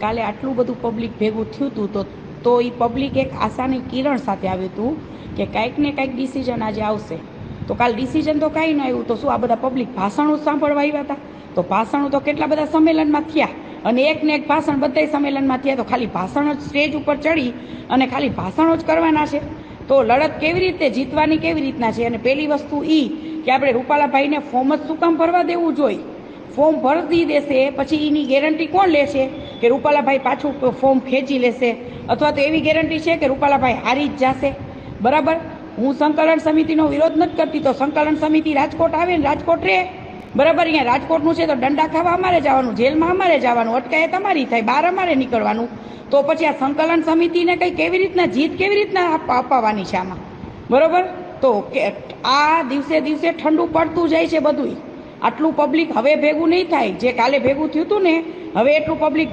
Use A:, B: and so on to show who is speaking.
A: કાલે આટલું બધું પબ્લિક ભેગું થયું હતું તો એ પબ્લિક એક આશાની કિરણ સાથે આવ્યું હતું કે કાંઈક ને કાંઈક ડિસિઝન આજે આવશે. તો કાલ ડિસિઝન તો કાંઈ ન આવ્યું. તો શું આ બધા પબ્લિક ભાષણો સાંભળવા આવ્યા હતા? તો ભાષણો તો કેટલા બધા સંમેલનમાં થયા અને એક ને એક ભાષણ બધાય સંમેલનમાં થયા. તો ખાલી ભાષણ જ સ્ટેજ ઉપર ચડી અને ખાલી ભાષણો જ કરવાના છે? તો લડત કેવી રીતે જીતવાની, કેવી રીતના છે? અને પહેલી વસ્તુ એ કે આપણે રૂપાલાભાઈને ફોર્મ જ શું કામ ભરવા દેવું જોઈએ? ફોર્મ ભરી દેશે પછી એની ગેરંટી કોણ લેશે કે રૂપાલાભાઈ પાછું ફોર્મ ખેંચી લેશે? અથવા તો એવી ગેરંટી છે કે રૂપાલાભાઈ હારી જ જશે? બરાબર, હું સંકલન સમિતિનો વિરોધ નથી કરતી. તો સંકલન સમિતિ રાજકોટ આવે ને રાજકોટ રહે, બરાબર. અહીંયા રાજકોટનું છે તો દંડા ખાવા અમારે જવાનું, જેલમાં અમારે જવાનું, અટકાયત અમારી થાય, બહાર અમારે નીકળવાનું. તો પછી આ સંકલન સમિતિને કઈ કેવી રીતના જીત કેવી રીતના અપાવવાની છે આમાં? બરોબર. તો આ દિવસે દિવસે ઠંડુ પડતું જાય છે બધું. આટલું પબ્લિક હવે ભેગું નહીં થાય જે કાલે ભેગું થયું હતું ને, હવે એટલું પબ્લિક